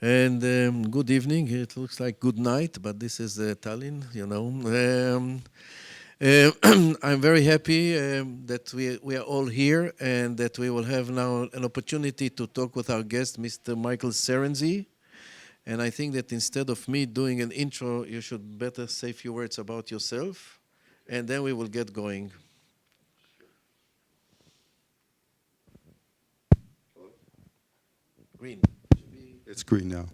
And good evening. It looks like good night, but this is Tallinn, you know. I'm very happy that we are all here and that we will have now an opportunity to talk with our guest, Mr. Michael Cerenzie. And I think that instead of me doing an intro, you should better say a few words about yourself, and then we will get going. Green. It's green now.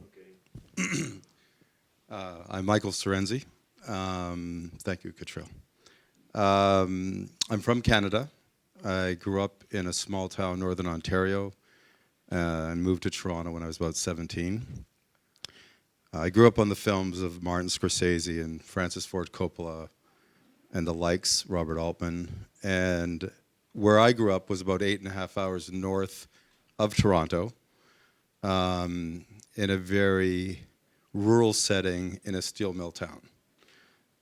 Okay. I'm Michael Cerenzie. Thank you, Catrill. I'm from Canada. I grew up in a small town, Northern Ontario, and moved to Toronto when I was about 17. I grew up on the films of Martin Scorsese and Francis Ford Coppola and the likes, Robert Altman. And where I grew up was about 8.5 hours north of Toronto, in a very rural setting in a steel mill town.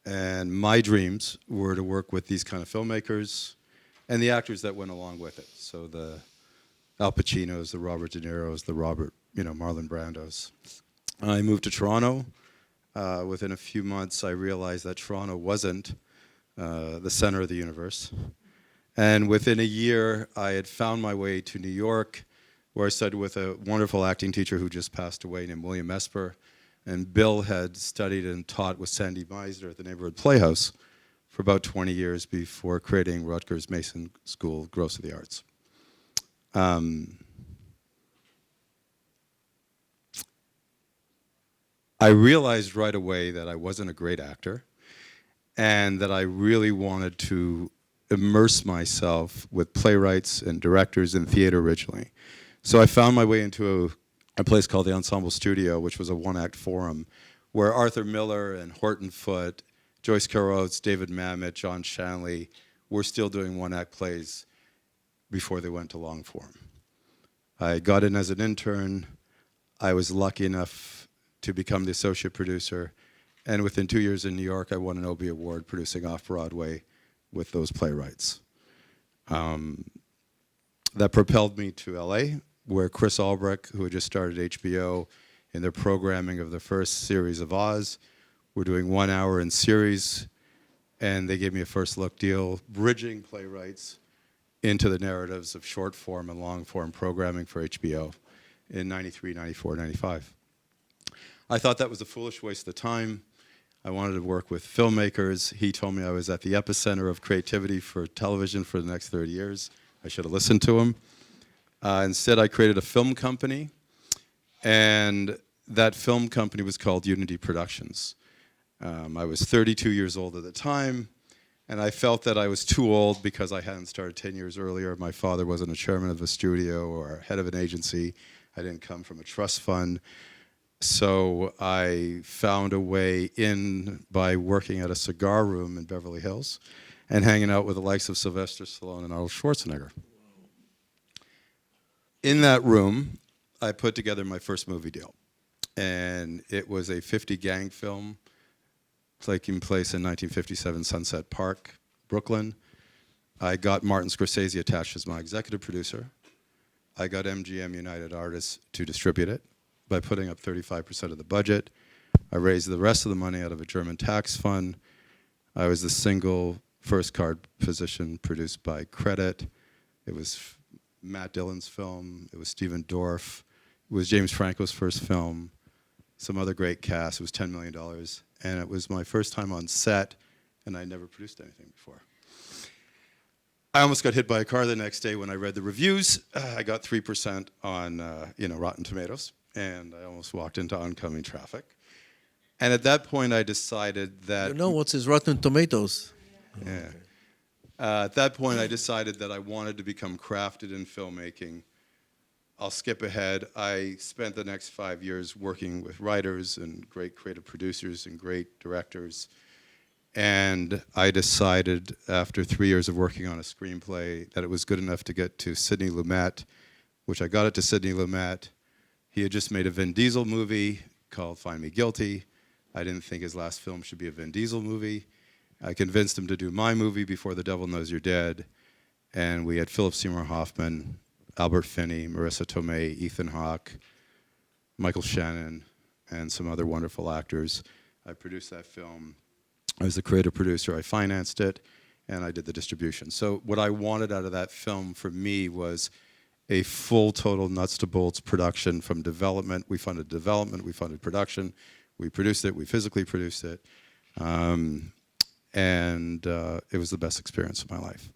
And my dreams were to work with these kind of filmmakers and the actors that went along with it. So the Al Pacinos, the Robert De Niros, the Marlon Brandos. I moved to Toronto. Within a few months, I realized that Toronto wasn't the center of the universe. And within a year, I had found my way to New York, where I studied with a wonderful acting teacher who just passed away named William Esper. And Bill had studied and taught with Sandy Meisner at the Neighborhood Playhouse for about 20 years before creating Rutgers Mason School, Gross of the Arts. I realized right away that I wasn't a great actor and that I really wanted to immerse myself with playwrights and directors in theater originally. So I found my way into a place called the Ensemble Studio, which was a one-act forum, where Arthur Miller and Horton Foote, Joyce Carol Oates, David Mamet, John Shanley were still doing one-act plays before they went to long form. I got in as an intern. I was lucky enough to become the associate producer, and within 2 years in New York, I won an Obie Award producing off-Broadway with those playwrights. That propelled me to LA, where Chris Albrecht, who had just started HBO in their programming of the first series of Oz, were doing 1 hour in series, and they gave me a first look deal, bridging playwrights into the narratives of short form and long form programming for HBO in 93, 94, 95. I thought that was a foolish waste of time. I wanted to work with filmmakers. He told me I was at the epicenter of creativity for television for the next 30 years. I should have listened to him. Instead, I created a film company, and that film company was called Unity Productions. I was 32 years old at the time, and I felt that I was too old because I hadn't started 10 years earlier. My father wasn't a chairman of a studio or head of an agency. I didn't come from a trust fund. So I found a way in by working at a cigar room in Beverly Hills and hanging out with the likes of Sylvester Stallone and Arnold Schwarzenegger. In that room, I put together my first movie deal. And it was a 50 gang film taking place in 1957 Sunset Park, Brooklyn. I got Martin Scorsese attached as my executive producer. I got MGM United Artists to distribute it by putting up 35% of the budget. I raised the rest of the money out of a German tax fund. I was the single first card position produced by Credit. It was Matt Dillon's film. It was Stephen Dorff. It was James Franco's first film. Some other great cast. It was $10 million. And it was my first time on set, and I never produced anything before. I almost got hit by a car the next day when I read the reviews. I got 3% on Rotten Tomatoes, and I almost walked into oncoming traffic. And at that point, I decided that... You know what's his Rotten Tomatoes? Yeah. Okay. At that point, I decided that I wanted to become crafted in filmmaking. I'll skip ahead. I spent the next 5 years working with writers and great creative producers and great directors. And I decided after 3 years of working on a screenplay that it was good enough to get to Sidney Lumet, which I got it to Sidney Lumet. He had just made a Vin Diesel movie called Find Me Guilty. I didn't think his last film should be a Vin Diesel movie. I convinced him to do my movie, Before the Devil Knows You're Dead. And we had Philip Seymour Hoffman, Albert Finney, Marissa Tomei, Ethan Hawke, Michael Shannon, and some other wonderful actors. I produced that film. I was the creative producer. I financed it, and I did the distribution. So what I wanted out of that film for me was a full, total, nuts to bolts production from development. We funded development. We funded production. We produced it. We physically produced it. And it was the best experience of my life.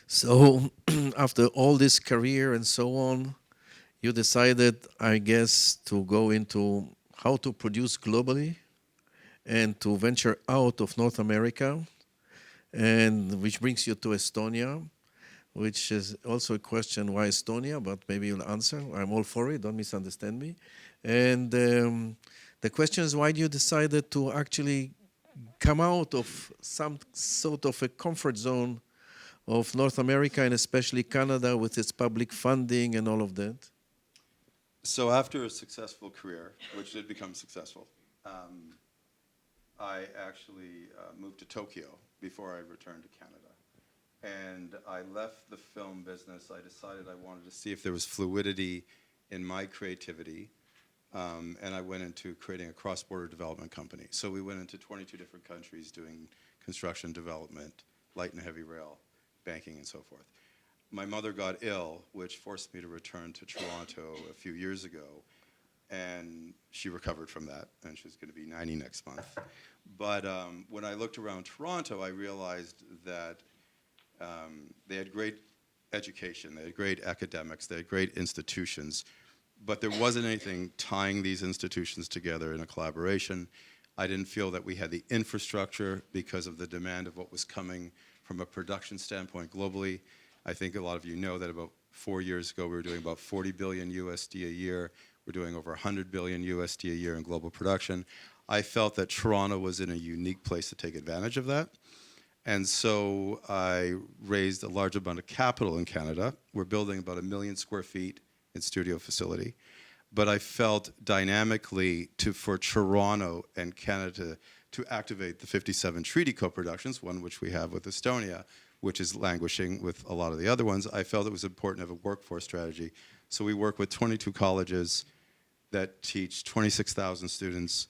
So after all this career and so on, you decided, I guess, to go into how to produce globally and to venture out of North America, and which brings you to Estonia, which is also a question, why Estonia, but maybe you'll answer. I'm all for it, don't misunderstand me. And the question is, why you decided to actually come out of some sort of a comfort zone of North America and especially Canada with its public funding and all of that? So after a successful career, which did become successful, I actually moved to Tokyo before I returned to Canada. And I left the film business. I decided I wanted to see if there was fluidity in my creativity. And I went into creating a cross-border development company. So we went into 22 different countries doing construction development, light and heavy rail, banking, and so forth. My mother got ill, which forced me to return to Toronto a few years ago, and she recovered from that, and she's going to be 90 next month. But when I looked around Toronto, I realized that they had great education, they had great academics, they had great institutions, but there wasn't anything tying these institutions together in a collaboration. I didn't feel that we had the infrastructure because of the demand of what was coming from a production standpoint globally. I think a lot of you know that about 4 years ago we were doing about 40 billion USD a year. We're doing over 100 billion USD a year in global production. I felt that Toronto was in a unique place to take advantage of that. And so I raised a large amount of capital in Canada. We're building about 1 million square feet in studio facility. But I felt dynamically for Toronto and Canada to activate the 57 treaty co-productions, one which we have with Estonia, which is languishing with a lot of the other ones. I felt it was important to have a workforce strategy. So we work with 22 colleges that teach 26,000 students,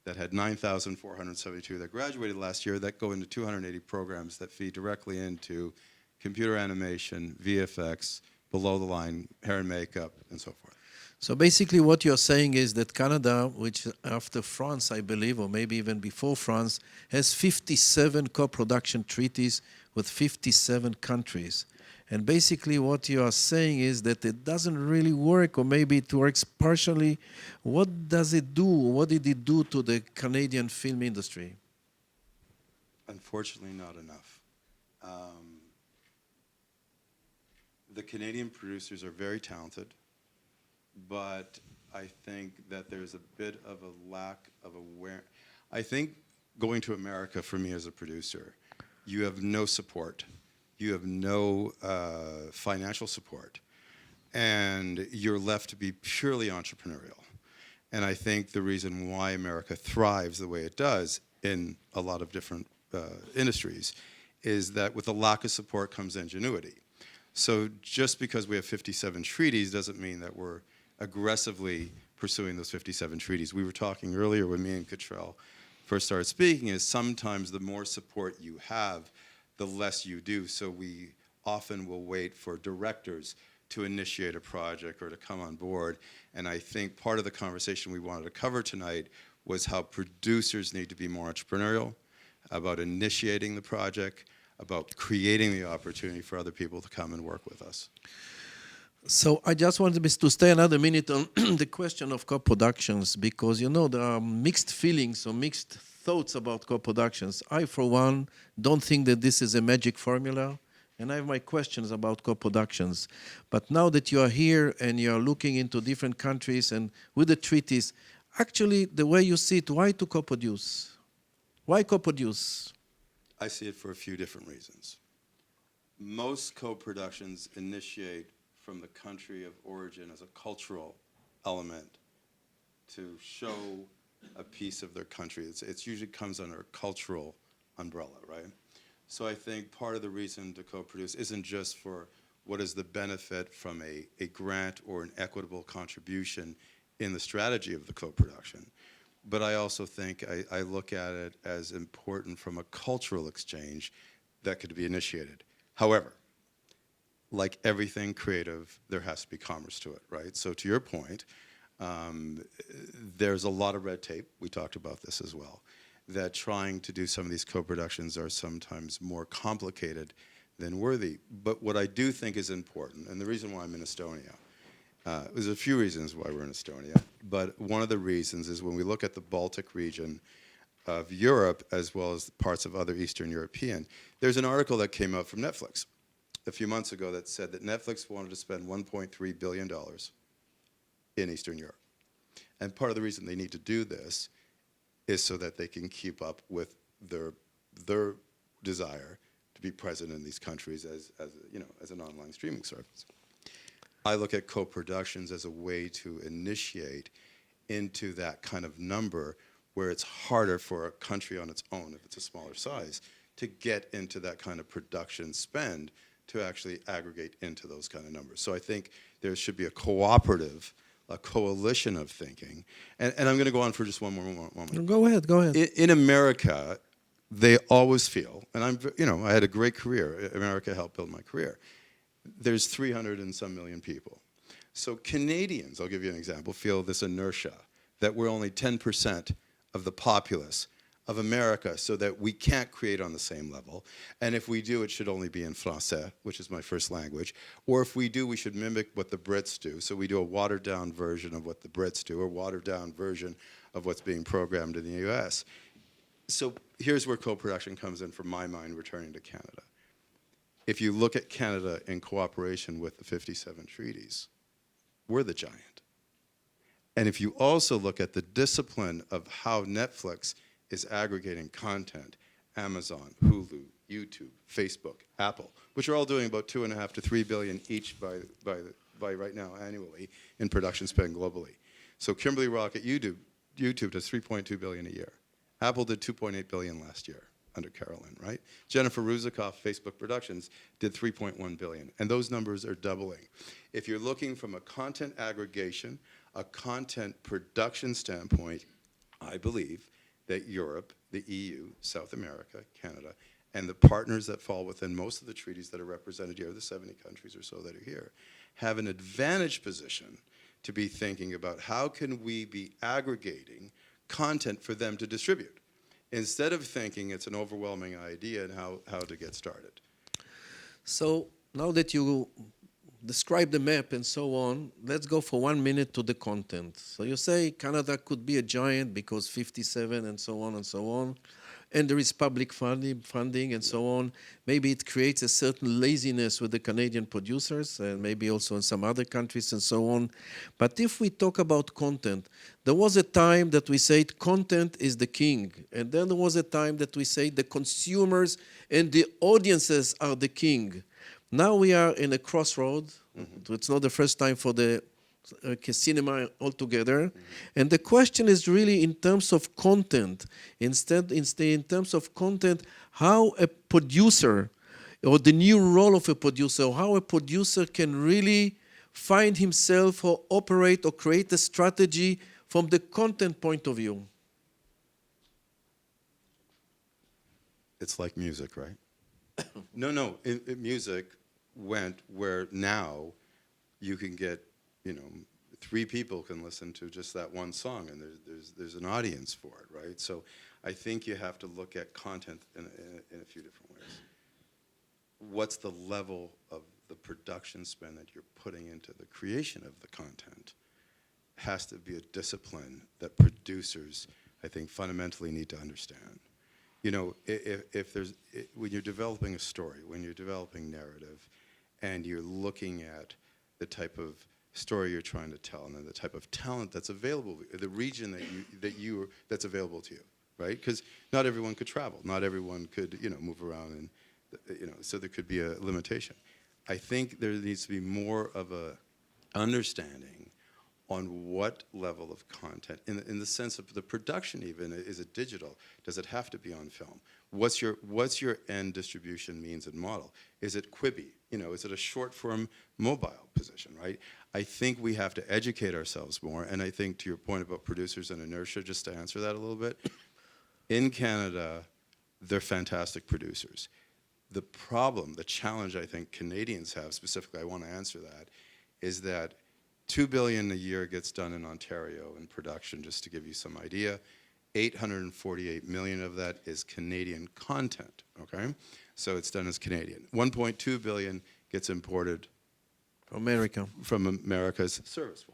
that had 9,472 that graduated last year, that go into 280 programs that feed directly into computer animation, VFX, below the line, hair and makeup, and so forth. So basically what you're saying is that Canada, which after France, I believe, or maybe even before France, has 57 co-production treaties with 57 countries. And basically what you are saying is that it doesn't really work, or maybe it works partially. What does it do? What did it do to the Canadian film industry? Unfortunately, not enough. The Canadian producers are very talented, but I think that there's a bit of a lack of awareness. I think going to America, for me as a producer, you have no support. You have no financial support. And you're left to be purely entrepreneurial. And I think the reason why America thrives the way it does in a lot of different industries is that with a lack of support comes ingenuity. So just because we have 57 treaties doesn't mean that we're aggressively pursuing those 57 treaties. We were talking earlier when me and Cottrell first started speaking, is sometimes the more support you have, the less you do. So we often will wait for directors to initiate a project or to come on board. And I think part of the conversation we wanted to cover tonight was how producers need to be more entrepreneurial, about initiating the project, about creating the opportunity for other people to come and work with us. So I just wanted to stay another minute on the question of co-productions, because, you know, there are mixed feelings or mixed thoughts about co-productions. I, for one, don't think that this is a magic formula, and I have my questions about co-productions. But now that you are here and you are looking into different countries and with the treaties, actually, the way you see it, why to co-produce? Why co-produce? I see it for a few different reasons. Most co-productions initiate from the country of origin as a cultural element to show a piece of their country. It usually comes under a cultural umbrella, right? So I think part of the reason to co-produce isn't just for what is the benefit from a grant or an equitable contribution in the strategy of the co-production. But I also think I look at it as important from a cultural exchange that could be initiated. However, like everything creative, there has to be commerce to it, right? So to your point, there's a lot of red tape. We talked about this as well, that trying to do some of these co-productions are sometimes more complicated than worthy. But what I do think is important, and the reason why I'm in Estonia, there's a few reasons why we're in Estonia, but one of the reasons is when we look at the Baltic region of Europe, as well as parts of other Eastern European, there's an article that came out from Netflix a few months ago that said that Netflix wanted to spend $1.3 billion in Eastern Europe. And part of the reason they need to do this is so that they can keep up with their desire to be present in these countries as an online streaming service. I look at co-productions as a way to initiate into that kind of number where it's harder for a country on its own, if it's a smaller size, to get into that kind of production spend to actually aggregate into those kind of numbers. So I think there should be a cooperative, a coalition of thinking. And I'm going to go on for just one more moment. Go ahead, go ahead. In America, they always feel, and I had a great career. America helped build my career. There's 300 and some million people. So Canadians, I'll give you an example, feel this inertia that we're only 10% of the populace of America, so that we can't create on the same level. And if we do, it should only be in Français, which is my first language. Or if we do, we should mimic what the Brits do. So we do a watered-down version of what the Brits do, or watered-down version of what's being programmed in the US. So here's where co-production comes in, from my mind, returning to Canada. If you look at Canada in cooperation with the 57 treaties, we're the giant. And if you also look at the discipline of how Netflix is aggregating content, Amazon, Hulu, YouTube, Facebook, Apple, which are all doing about 2.5 to 3 billion each by right now annually in production spend globally. So Kimberly Rock at YouTube does 3.2 billion a year. Apple did 2.8 billion last year under Carolyn, right? Jennifer Ruzikoff, Facebook Productions, did 3.1 billion, and those numbers are doubling. If you're looking from a content aggregation, a content production standpoint, I believe that Europe, the EU, South America, Canada, and the partners that fall within most of the treaties that are represented here, the 70 countries or so that are here, have an advantage position to be thinking about how can we be aggregating content for them to distribute, instead of thinking it's an overwhelming idea and how to get started. So now that you describe the map and so on, let's go for 1 minute to the content. So you say Canada could be a giant because 57 and so on, and there is public funding and so on. Maybe it creates a certain laziness with the Canadian producers, and maybe also in some other countries and so on. But if we talk about content, there was a time that we said content is the king, and then there was a time that we said the consumers and the audiences are the king. Now we are in a crossroad. Mm-hmm. It's not the first time for the cinema altogether. Mm-hmm. And the question is really in terms of content. Instead in terms of content, how a producer, or the new role of a producer, or how a producer can really find himself or operate or create a strategy from the content point of view. It's like music, right? No, music went where now you can get, 3 people can listen to just that one song, and there's an audience for it, right? So I think you have to look at content in a few different ways. What's the level of the production spend that you're putting into the creation of the content? Has to be a discipline that producers, I think, fundamentally need to understand. When you're developing a story, when you're developing narrative, and you're looking at the type of story you're trying to tell, and then the type of talent that's available, the region that's available to you, right? Because not everyone could travel, not everyone could, move around, and so there could be a limitation. I think there needs to be more of a understanding on what level of content, in the sense of the production even, is it digital? Does it have to be on film? What's your end distribution means and model? Is it Quibi? Is it a short form mobile position, right? I think we have to educate ourselves more, and I think to your point about producers and inertia, just to answer that a little bit, in Canada, they're fantastic producers. The problem, the challenge I think Canadians have, specifically I want to answer that, is that $2 billion a year gets done in Ontario in production, just to give you some idea. 848 million of that is Canadian content, okay? So it's done as Canadian. 1.2 billion gets imported from America's service.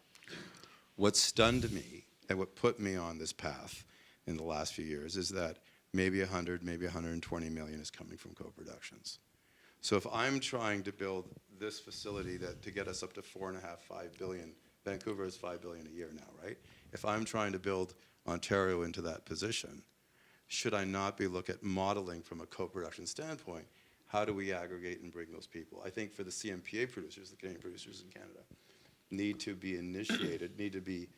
What stunned me and what put me on this path in the last few years is that maybe 100, maybe 120 million is coming from co-productions. So if I'm trying to build this facility to get us up to 4.5, 5 billion, Vancouver is 5 billion a year now, right? If I'm trying to build Ontario into that position, should I not be look at modeling from a co-production standpoint? How do we aggregate and bring those people? I think for the CMPA producers, the Canadian producers in Canada, need to be initiated, need to be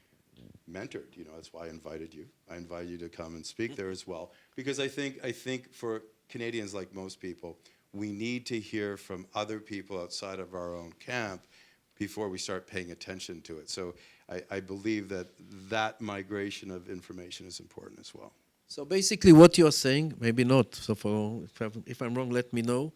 mentored. That's why I invited you. I invited you to come and speak there as well, because I think for Canadians, like most people, we need to hear from other people outside of our own camp before we start paying attention to it. So I believe that migration of information is important as well. So basically what you're saying, maybe not, so if I'm wrong, let me know,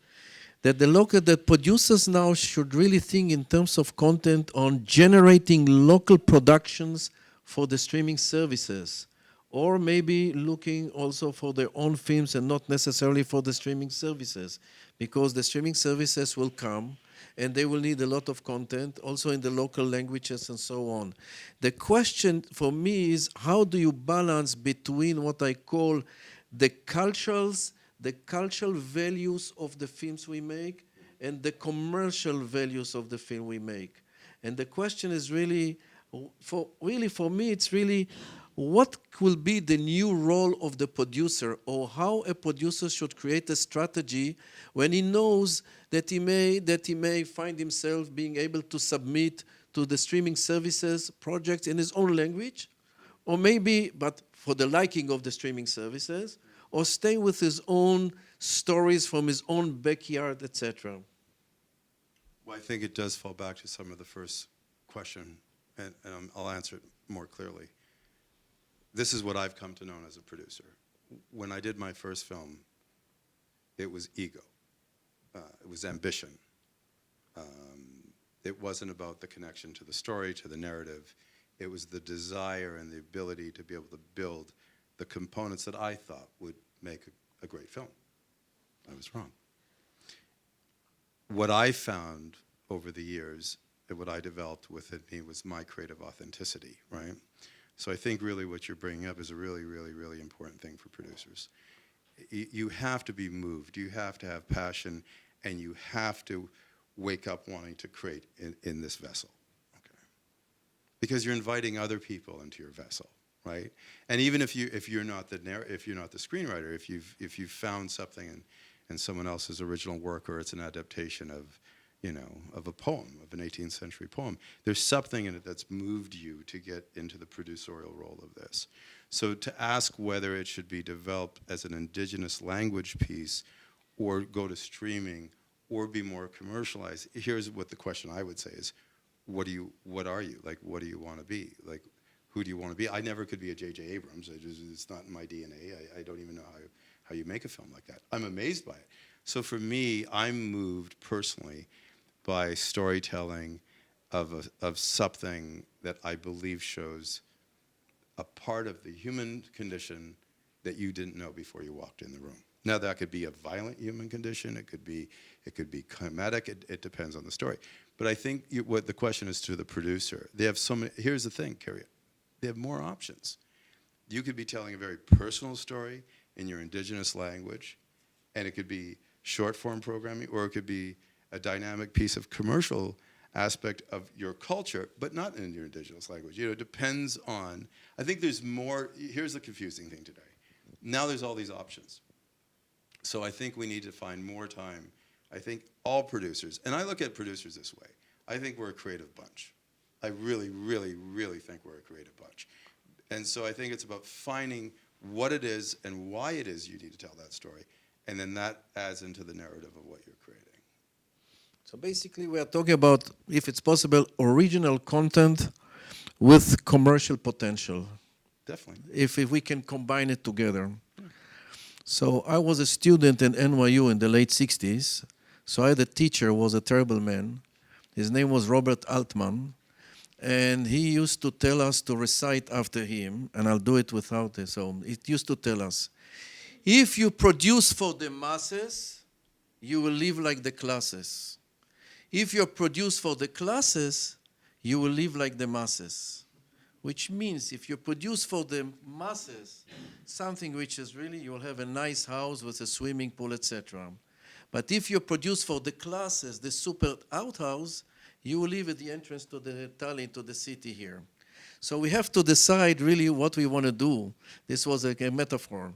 that the producers now should really think in terms of content on generating local productions for the streaming services, or maybe looking also for their own films and not necessarily for the streaming services, because the streaming services will come and they will need a lot of content, also in the local languages and so on. The question for me is, how do you balance between what I call the cultural values of the films we make and the commercial values of the film we make? And the question is really, for me, it's really, what will be the new role of the producer, or how a producer should create a strategy when he knows that he may find himself being able to submit to the streaming services projects in his own language, or maybe, but for the liking of the streaming services, or stay with his own stories from his own backyard, etc. Well, I think it does fall back to some of the first question, and I'll answer it more clearly. This is what I've come to know as a producer. When I did my first film, it was ego. It was ambition. It wasn't about the connection to the story, to the narrative. It was the desire and the ability to be able to build the components that I thought would make a great film. I was wrong. What I found over the years, and what I developed within me, was my creative authenticity, right? So I think really what you're bringing up is a really, really, really important thing for producers. You have to be moved, you have to have passion, and you have to wake up wanting to create in this vessel, okay? Because you're inviting other people into your vessel, right? And even if you're not the screenwriter, if you've found something in someone else's original work, or it's an adaptation of a poem, of an 18th century poem, there's something in it that's moved you to get into the producerial role of this. So to ask whether it should be developed as an indigenous language piece, or go to streaming, or be more commercialized, here's what the question I would say is, what are you? Like, what do you want to be? Like, who do you want to be? I never could be a J.J. Abrams. It's not in my DNA. I don't even know how you make a film like that. I'm amazed by it. So for me, I'm moved personally by storytelling of something that I believe shows a part of the human condition that you didn't know before you walked in the room. Now that could be a violent human condition, it could be comedic, it depends on the story. But I think what the question is to the producer, they have so many, here's the thing, Carrie, they have more options. You could be telling a very personal story in your indigenous language, and it could be short form programming, or it could be a dynamic piece of commercial aspect of your culture, but not in your indigenous language. It depends on, I think there's more, here's the confusing thing today. Now there's all these options. So I think we need to find more time. I think all producers, and I look at producers this way, I think we're a creative bunch. I really, really, really think we're a creative bunch. And so I think it's about finding what it is and why it is you need to tell that story. And then that adds into the narrative of what you're creating. So basically, we are talking about, if it's possible, original content with commercial potential. Definitely. If we can combine it together. So I was a student in NYU in the late 60s. So I had a teacher who was a terrible man. His name was Robert Altman. And he used to tell us to recite after him, and I'll do it without it. So it used to tell us, if you produce for the masses, you will live like the classes. If you produce for the classes, you will live like the masses. Which means if you produce for the masses something which is really, you'll have a nice house with a swimming pool, etc. But if you produce for the classes, the super outhouse, you will live at the entrance to the Tallinn, to the city here. So we have to decide really what we want to do. This was a metaphor.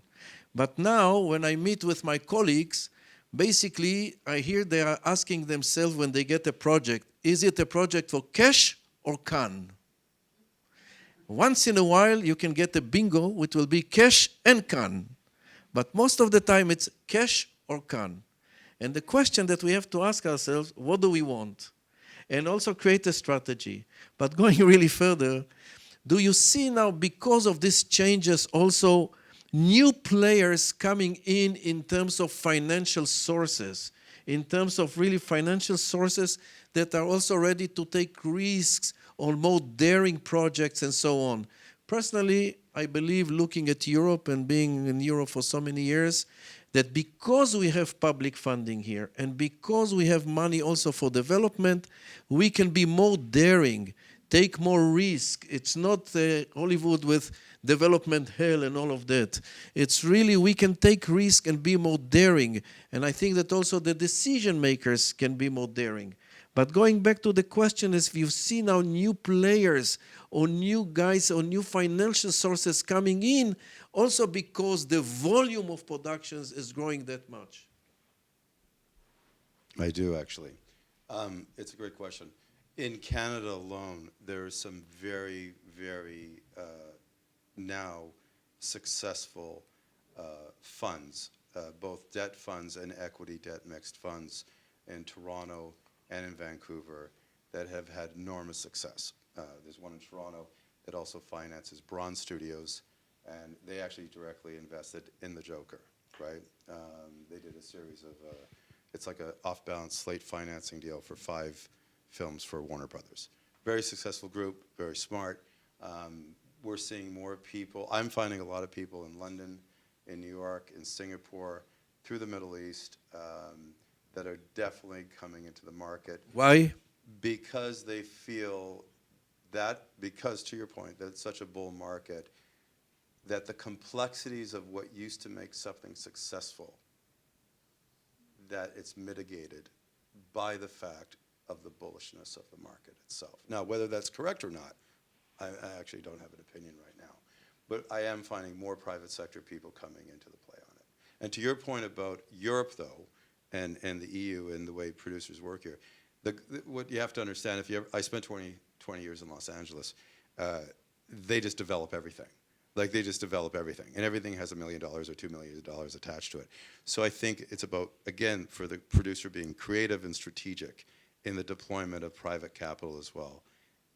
But now, when I meet with my colleagues, basically, I hear they are asking themselves when they get a project, is it a project for cash or can? Once in a while, you can get a bingo, which will be cash and can. But most of the time, it's cash or can. And the question that we have to ask ourselves, what do we want? And also create a strategy. But going really further, do you see now, because of these changes, also new players coming in terms of financial sources, in terms of really financial sources that are also ready to take risks on more daring projects and so on? Personally, I believe, looking at Europe and being in Europe for so many years, that because we have public funding here and because we have money also for development, we can be more daring, take more risk. It's not Hollywood with development hell and all of that. It's really we can take risk and be more daring. And I think that also the decision makers can be more daring. But going back to the question is, if you see now new players or new guys or new financial sources coming in, also because the volume of productions is growing that much. I do, actually. It's a great question. In Canada alone, there are some very, very now successful funds, both debt funds and equity debt mixed funds in Toronto and in Vancouver that have had enormous success. There's one in Toronto that also finances Bronze Studios, and they actually directly invested in the Joker, right? They did a series of, it's like an off-balance slate financing deal for 5 films for Warner Brothers. Very successful group, very smart. We're seeing more people. I'm finding a lot of people in London, in New York, in Singapore, through the Middle East, that are definitely coming into the market. Why? Because they feel that, because to your point, that it's such a bull market, that the complexities of what used to make something successful, that it's mitigated by the fact of the bullishness of the market itself. Now, whether that's correct or not, I actually don't have an opinion right now. But I am finding more private sector people coming into the play on it. And to your point about Europe, though, and the EU and the way producers work here, what you have to understand, I spent 20 years in Los Angeles, they just develop everything. Like, they just develop everything. And everything has $1 million or $2 million attached to it. So I think it's about, again, for the producer being creative and strategic in the deployment of private capital as well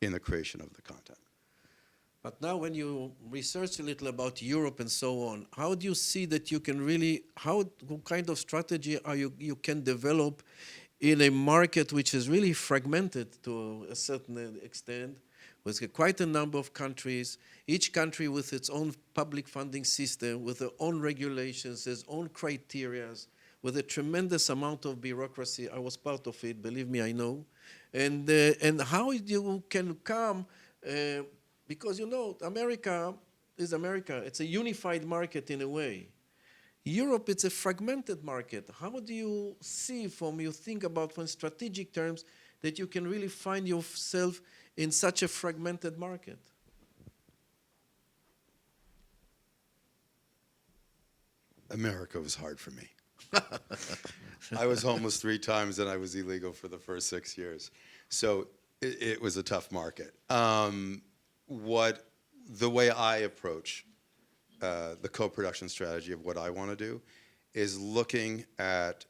in the creation of the content. But now when you research a little about Europe and so on, how do you see that you can really, what kind of strategy are you can develop in a market which is really fragmented to a certain extent, with quite a number of countries, each country with its own public funding system, with their own regulations, its own criteria, with a tremendous amount of bureaucracy. I was part of it, believe me, I know. And how you can come, because you know, America is America. It's a unified market in a way. Europe, it's a fragmented market. How do you see, you think about from strategic terms, that you can really find yourself in such a fragmented market? America was hard for me. I was homeless 3 times and I was illegal for the first 6 years. So it was a tough market. The way I approach the co-production strategy of what I want to do is looking at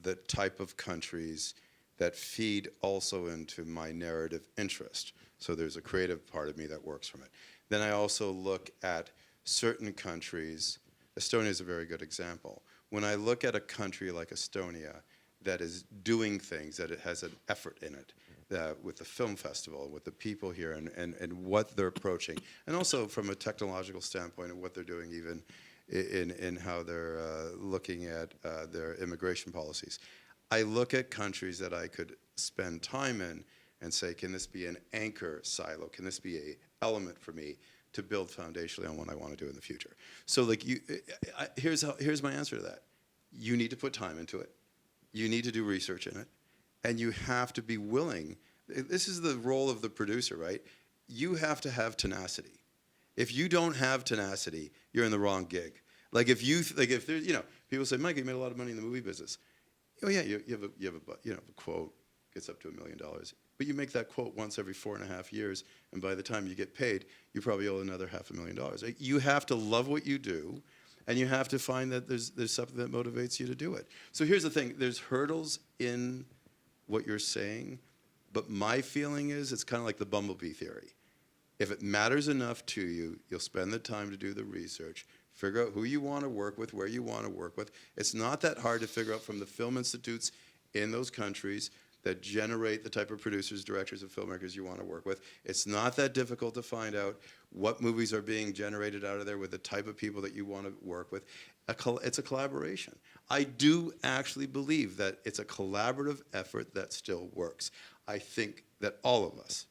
the type of countries that feed also into my narrative interest. So there's a creative part of me that works from it. Then I also look at certain countries. Estonia is a very good example. When I look at a country like Estonia that is doing things, that it has an effort in it, with the film festival, with the people here, and what they're approaching, and also from a technological standpoint and what they're doing even in how they're looking at their immigration policies. I look at countries that I could spend time in and say, can this be an anchor silo? Can this be an element for me to build foundationally on what I want to do in the future? So like here's my answer to that. You need to put time into it. You need to do research in it. And you have to be willing. This is the role of the producer, right? You have to have tenacity. If you don't have tenacity, you're in the wrong gig. Like if there's, people say, Mike, you made a lot of money in the movie business. Oh yeah, you have a quote gets up to $1 million, but you make that quote once every 4.5 years, and by the time you get paid, you probably owe another $500,000. Like, you have to love what you do, and you have to find that there's something that motivates you to do it. So here's the thing: there's hurdles in what you're saying, but my feeling is it's kind of like the bumblebee theory. If it matters enough to you, you'll spend the time to do the research, figure out who you want to work with, where you want to work with. It's not that hard to figure out from the film institutes in those countries that generate the type of producers, directors, and filmmakers you want to work with. It's not that difficult to find out what movies are being generated out of there with the type of people that you want to work with. It's a collaboration. I do actually believe that it's a collaborative effort that still works. I think that all of us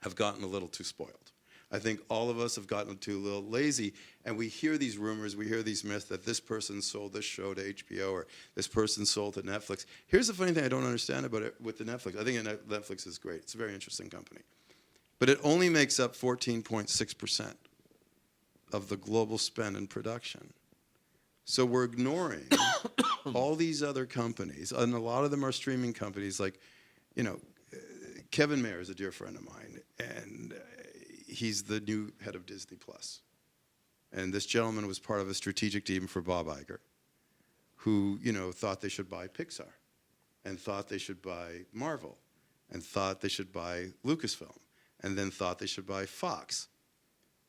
have gotten a little too spoiled. I think all of us have gotten too a little lazy, and we hear these rumors, we hear these myths that this person sold this show to HBO or this person sold to Netflix. Here's the funny thing I don't understand about it with the Netflix. I think Netflix is great. It's a very interesting company. But it only makes up 14.6% of the global spend in production. So we're ignoring all these other companies, and a lot of them are streaming companies. Like, Kevin Mayer is a dear friend of mine, and he's the new head of Disney Plus. And this gentleman was part of a strategic team for Bob Iger, who, thought they should buy Pixar, and thought they should buy Marvel, and thought they should buy Lucasfilm, and then thought they should buy Fox,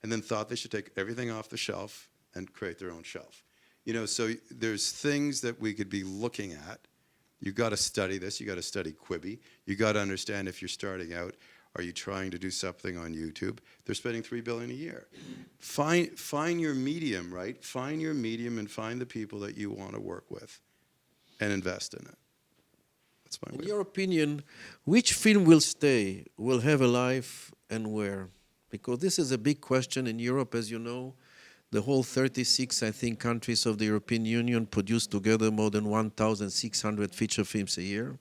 and then thought they should take everything off the shelf and create their own shelf. So there's things that we could be looking at. You got to study this. You got to study Quibi. You got to understand, if you're starting out, are you trying to do something on YouTube? They're spending $3 billion a year. Find your medium, right? Find your medium and find the people that you want to work with, and invest in it. That's my way. In your opinion, which film will stay, will have a life, and where? Because this is a big question in Europe, as you know. The whole 36, I think, countries of the European Union produce together more than 1,600 feature films a year.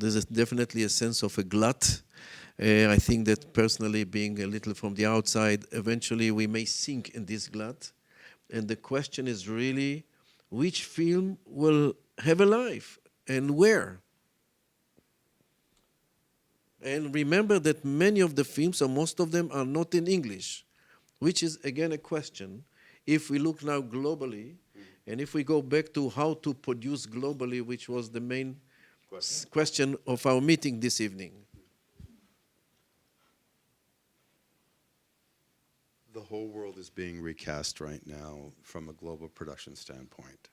There's definitely a sense of a glut. I think that personally, being a little from the outside, eventually we may sink in this glut. And the question is really, which film will have a life and where? And remember that many of the films, or most of them, are not in English, which is, again, a question. If we look now globally, and if we go back to how to produce globally, which was the main question of our meeting this evening. The whole world is being recast right now from a global production standpoint.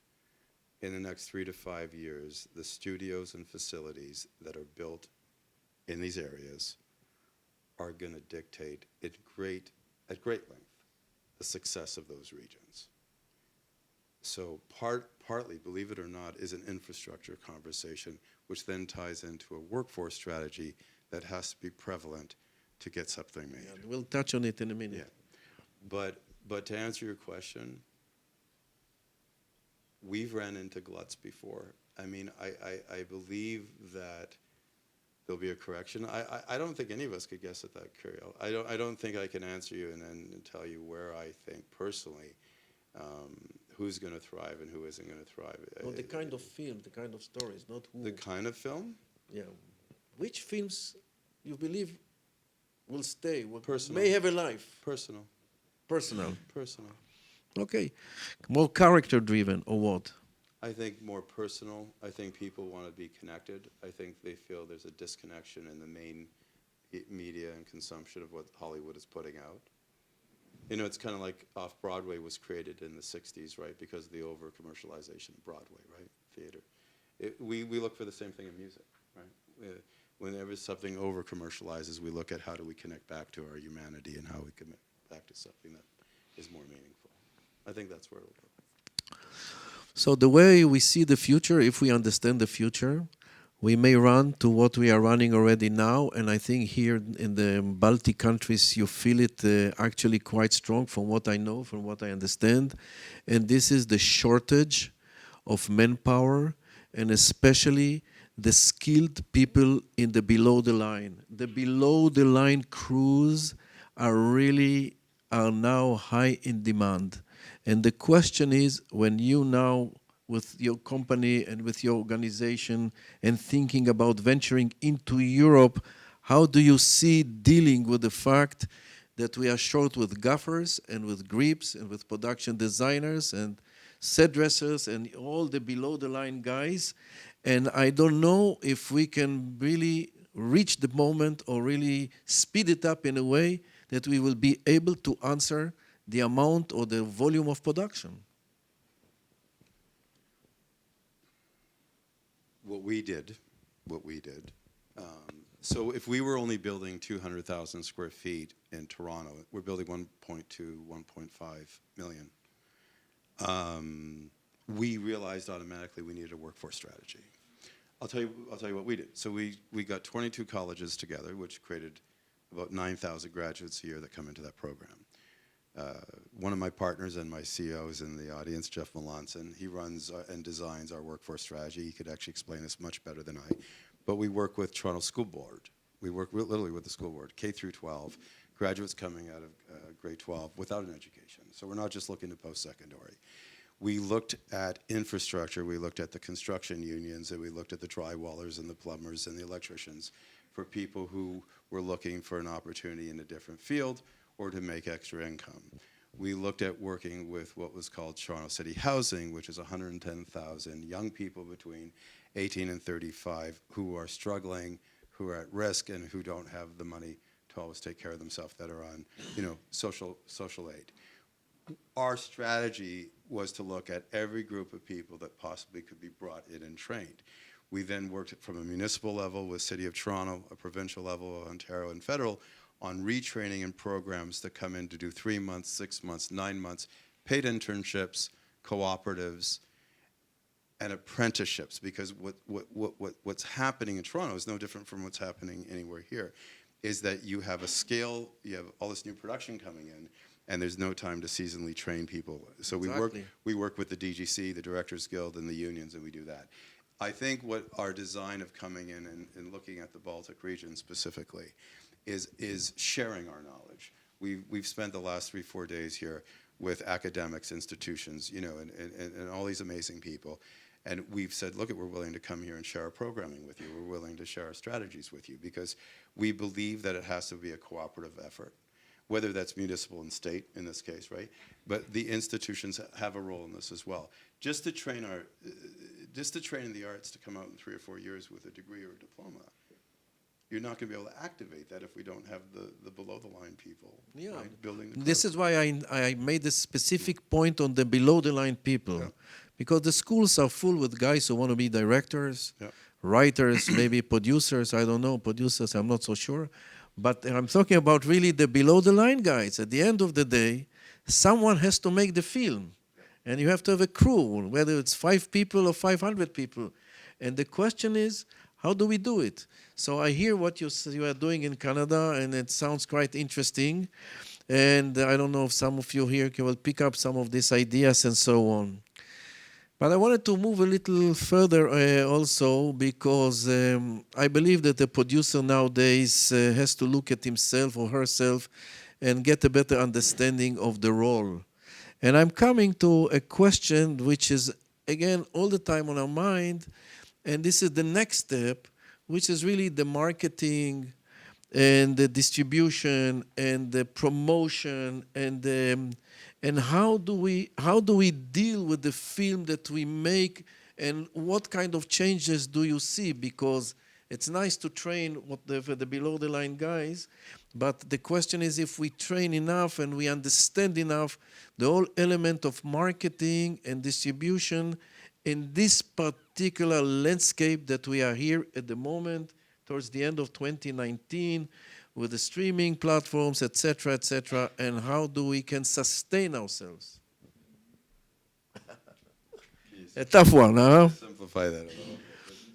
In the next 3 to 5 years, the studios and facilities that are built in these areas are going to dictate at great length the success of those regions. So partly, believe it or not, is an infrastructure conversation, which then ties into a workforce strategy that has to be prevalent to get something made. Yeah, we'll touch on it in a minute. Yeah. But to answer your question, we've ran into gluts before. I mean, I believe that there'll be a correction. I don't think any of us could guess at that, Curiel. I don't think I can answer you and tell you where I think personally who's going to thrive and who isn't going to thrive. Well, the kind of film, the kind of stories, not who. The kind of film? Yeah. Which films, you believe will stay, Personal. may have a life? Personal. Personal. Personal. Okay. More character-driven, or what? I think more personal. I think people want to be connected. I think they feel there's a disconnection in the main media and consumption of what Hollywood is putting out. You know, it's kind of like Off-Broadway was created in the 60s, right, because of the over-commercialization of Broadway, right, theater. We look for the same thing in music, right? Whenever something over-commercializes, we look at how do we connect back to our humanity and how we commit back to something that is more meaningful. I think that's where it'll go. So the way we see the future, if we understand the future, we may run to what we are running already now, and I think here in the Baltic countries you feel it actually quite strong from what I know, from what I understand, and this is the shortage of manpower, and especially the skilled people in the below the line. The below the line crews are now high in demand. And the question is, when you now, with your company and with your organization and thinking about venturing into Europe, how do you see dealing with the fact that we are short with gaffers and with grips and with production designers and set dressers and all the below the line guys? And I don't know if we can really reach the moment or really speed it up in a way that we will be able to answer the amount or the volume of production. What we did, so if we were only building 200,000 square feet in Toronto, we're building 1.2, 1.5 million. We realized automatically we needed a workforce strategy. I'll tell you what we did. So we got 22 colleges together, which created about 9,000 graduates a year that come into that program. One of my partners and my CEO is in the audience, Jeff Melanson. He runs and designs our workforce strategy. He could actually explain this much better than I. But we work with Toronto School Board. We work literally with the school board, K through 12, graduates coming out of grade 12 without an education. So we're not just looking to post-secondary. We looked at infrastructure, we looked at the construction unions, and we looked at the drywallers and the plumbers and the electricians for people who were looking for an opportunity in a different field or to make extra income. We looked at working with what was called Toronto City Housing, which is 110,000 young people between 18 and 35 who are struggling, who are at risk, and who don't have the money to always take care of themselves, that are on, social aid. Our strategy was to look at every group of people that possibly could be brought in and trained. We then worked from a municipal level with City of Toronto, a provincial level of Ontario, and federal on retraining and programs that come in to do 3 months, 6 months, 9 months, paid internships, cooperatives, and apprenticeships. Because what's happening in Toronto is no different from what's happening anywhere here, is that you have a scale, you have all this new production coming in, and there's no time to seasonally train people. So Exactly. we work with the DGC, the Directors Guild, and the unions, and we do that. I think what our design of coming in and looking at the Baltic region specifically is sharing our knowledge. We've spent the last 3-4 days here with academics, institutions, and all these amazing people. And we've said, look, we're willing to come here and share our programming with you. We're willing to share our strategies with you because we believe that it has to be a cooperative effort, whether that's municipal and state in this case, right? But the institutions have a role in this as well. Just to train in the arts to come out in 3 or 4 years with a degree or a diploma, you're not going to be able to activate that if we don't have the below-the-line people, right, building the This growth. is why I made a specific point on the below-the-line people. Yeah. Because the schools are full with guys who want to be directors, Yeah. writers, maybe producers, I don't know, producers, I'm not so sure. But I'm talking about really the below-the-line guys. At the end of the day, someone has to make the film. And you have to have a crew, whether it's 5 people or 500 people. And the question is, how do we do it? So I hear what you are doing in Canada, and it sounds quite interesting. And I don't know if some of you here will pick up some of these ideas and so on. But I wanted to move a little further also because I believe that the producer nowadays has to look at himself or herself and get a better understanding of the role. And I'm coming to a question which is, again, all the time on our mind, and this is the next step, which is really the marketing and the distribution and the promotion and how do we deal with the film that we make, and what kind of changes do you see? Because it's nice to train the below the line guys, but the question is if we train enough and we understand enough the whole element of marketing and distribution in this particular landscape that we are here at the moment, towards the end of 2019, with the streaming platforms, etc., and how do we can sustain ourselves? A tough one, huh? Simplify that a little bit.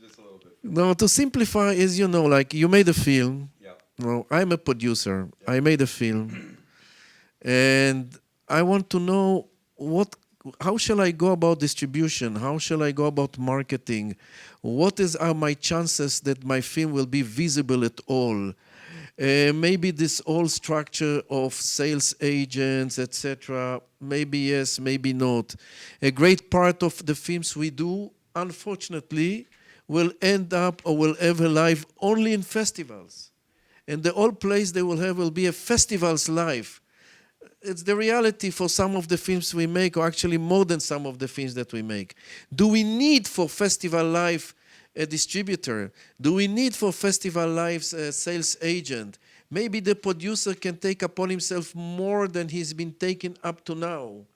Just a little bit. No, to simplify is, like you made a film. Yeah. No, I'm a producer. I made a film. And I want to know how shall I go about distribution? How shall I go about marketing? What are my chances that my film will be visible at all? Maybe this whole structure of sales agents, etc. Maybe yes, maybe not. A great part of the films we do, unfortunately, will end up or will have a life only in festivals. And the whole place they will have will be a festival's life. It's the reality for some of the films we make, or actually more than some of the films that we make. Do we need for festival life a distributor? Do we need for festival lives a sales agent? Maybe the producer can take upon himself more than he's been taking up to now.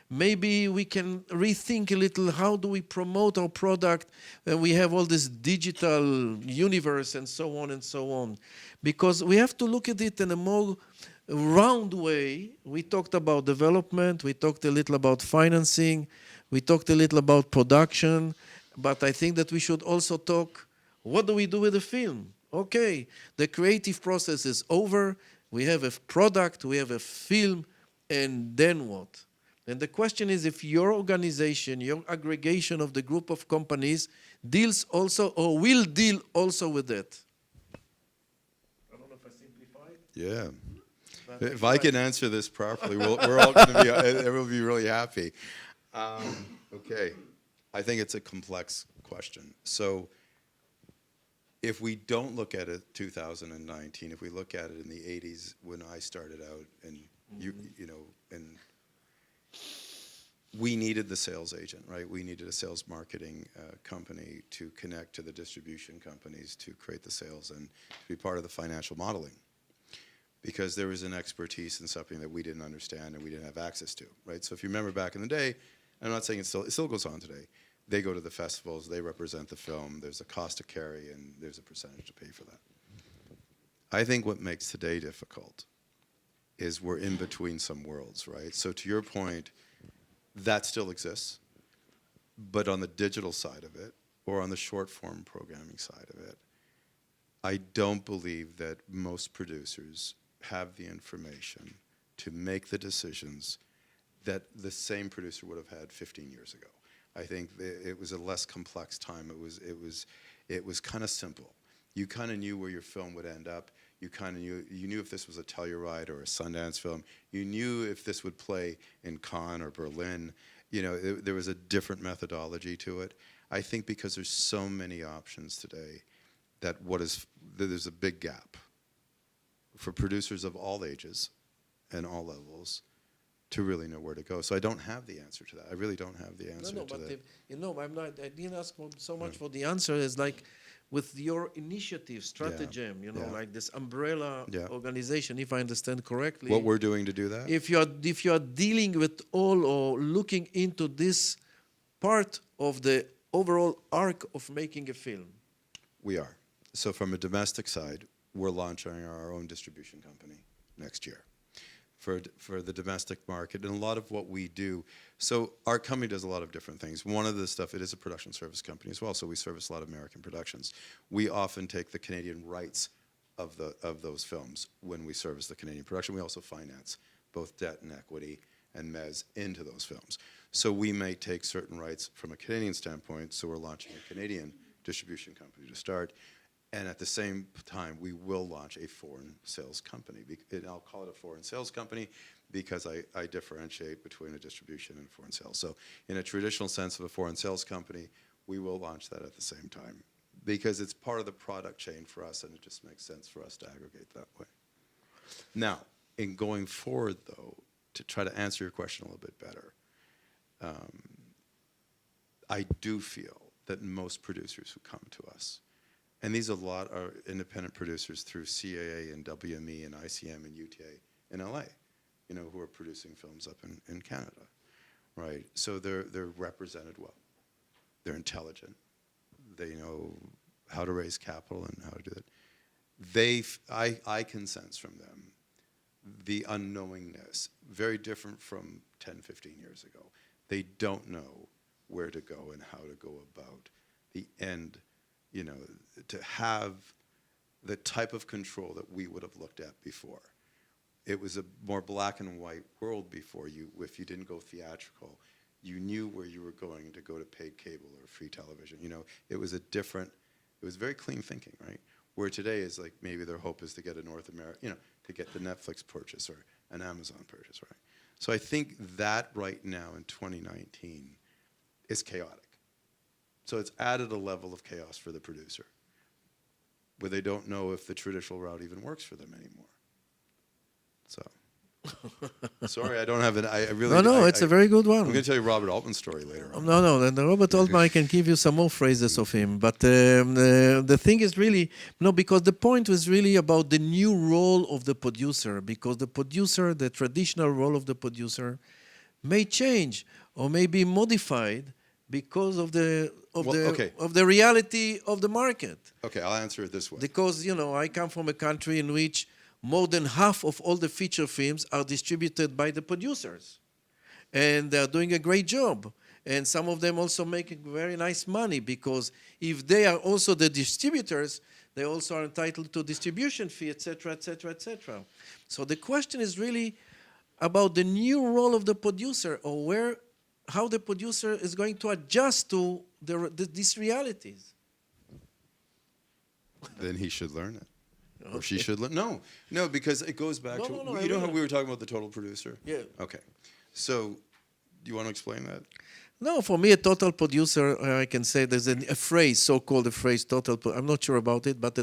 Maybe we can rethink a little, how do we promote our product when we have all this digital universe and so on and so on. Because we have to look at it in a more round way. We talked about development, we talked a little about financing, we talked a little about production, but I think that we should also talk, what do we do with the film? Okay, the creative process is over, we have a product, we have a film, and then what? And the question is, if your organization, your aggregation of the group of companies deals also or will deal also with that. I don't know if I simplified. Yeah. If I can answer this properly, we're all going to be, everyone will be really happy. Okay. I think it's a complex question. So if we don't look at it 2019, if we look at it in the 80s when I started out, and and we needed the sales agent, right? We needed a sales marketing company to connect to the distribution companies to create the sales and to be part of the financial modeling, because there was an expertise in something that we didn't understand and we didn't have access to, right? So if you remember back in the day, I'm not saying it still goes on today, they go to the festivals, they represent the film, there's a cost to carry, and there's a percentage to pay for that. I think what makes today difficult is we're in between some worlds, right? So to your point, that still exists, but on the digital side of it, or on the short form programming side of it, I don't believe that most producers have the information to make the decisions that the same producer would have had 15 years ago. I think it was a less complex time. It was kind of simple. You kind of knew where your film would end up. You kind of knew if this was a Telluride or a Sundance film. You knew if this would play in Cannes or Berlin. There was a different methodology to it. I think because there's so many options today, there's a big gap for producers of all ages and all levels to really know where to go. So I don't have the answer to that. I really don't have the answer to that. I didn't ask so much for the answer. It's like with your initiative, Stratagem, like this umbrella organization, if I understand correctly. What we're doing to do that? If you are dealing with all or looking into this part of the overall arc of making a film. We are. So from a domestic side, we're launching our own distribution company next year for the domestic market. And a lot of what we do, so our company does a lot of different things. One of the stuff, it is a production service company as well, so we service a lot of American productions. We often take the Canadian rights of those films when we service the Canadian production. We also finance both debt and equity and mezz into those films. So we may take certain rights from a Canadian standpoint, so we're launching a Canadian distribution company to start. And at the same time, we will launch a foreign sales company. And I'll call it a foreign sales company because I differentiate between a distribution and foreign sales. So in a traditional sense of a foreign sales company, we will launch that at the same time. because it's part of the product chain for us, and it just makes sense for us to aggregate that way. Now, in going forward, though, to try to answer your question a little bit better, I do feel that most producers who come to us, and these a lot are independent producers through CAA and WME and ICM and UTA in LA, who are producing films up in Canada, right? So they're represented well. They're intelligent. They know how to raise capital and how to do it. I can sense from them the unknowingness, very different from 10, 15 years ago. They don't know where to go and how to go about the end, to have the type of control that we would have looked at before. It was a more black and white world before. If you didn't go theatrical, you knew where you were going to go to paid cable or free television. It was very clean thinking, right? Where today is like maybe their hope is to get a North America, to get the Netflix purchase or an Amazon purchase, right? So I think that right now in 2019 is chaotic. So it's added a level of chaos for the producer, where they don't know if the traditional route even works for them anymore. So, sorry, I don't have it. I really. No, it's a very good one. I'm going to tell you Robert Altman's story later on. No, the Robert Altman, I can give you some more phrases of him. But the thing is really, because the point was really about the new role of the producer, because the producer, the traditional role of the producer, may change or may be modified because of the reality of the market. Okay, I'll answer it this way. Because, I come from a country in which more than half of all the feature films are distributed by the producers. And they're doing a great job. And some of them also make very nice money, because if they are also the distributors, they also are entitled to distribution fee, etc., etc., etc. So the question is really about the new role of the producer, or how the producer is going to adjust to these realities. Then he should learn it. Okay. Or she should learn. No, because it goes back to, how we were talking about the total producer? Yeah. Okay. So, do you want to explain that? No, for me, a total producer, I can say there's a phrase, so-called a phrase, total, I'm not sure about it, but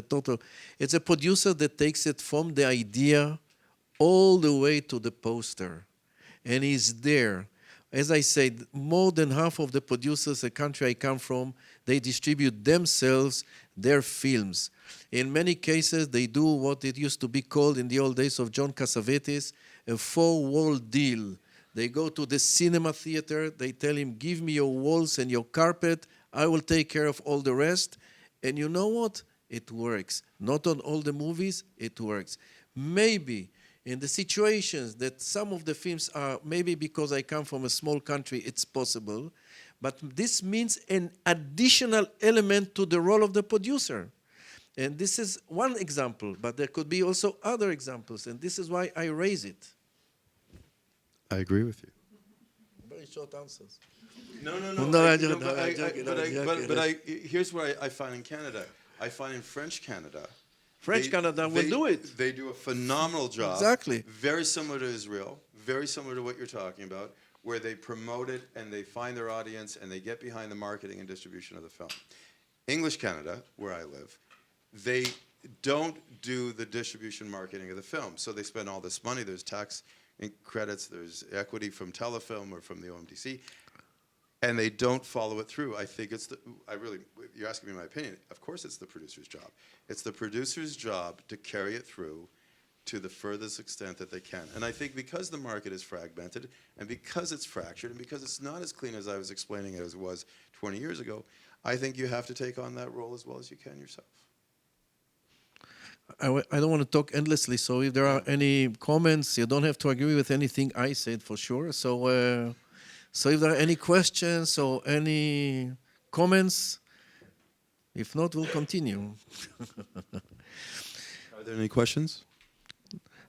it's a producer that takes it from the idea all the way to the poster. And he's there. As I said, more than half of the producers, the country I come from, they distribute themselves their films. In many cases, they do what it used to be called in the old days of John Cassavetes, a four-wall deal. They go to the cinema theater, they tell him, give me your walls and your carpet, I will take care of all the rest. And you know what? It works. Not on all the movies, it works. Maybe in the situations that some of the films are, maybe because I come from a small country, it's possible, but this means an additional element to the role of the producer. And this is one example, but there could be also other examples, and this is why I raise it. I agree with you. Very short answers. No. But here's what I find in Canada. I find in French Canada, Canada will do it. They do a phenomenal job. Exactly. Very similar to Israel, very similar to what you're talking about, where they promote it and they find their audience and they get behind the marketing and distribution of the film. English Canada, where I live, they don't do the distribution marketing of the film. So they spend all this money. There's tax credits, there's equity from Telefilm or from the OMDC, and they don't follow it through. I think you're asking me my opinion. Of course it's the producer's job. It's the producer's job to carry it through to the furthest extent that they can. And I think because the market is fragmented, and because it's fractured, and because it's not as clean as I was explaining it as it was 20 years ago, I think you have to take on that role as well as you can yourself. I don't want to talk endlessly, so if there are any comments, you don't have to agree with anything I said for sure. So if there are any questions or any comments, if not, we'll continue. Are there any questions?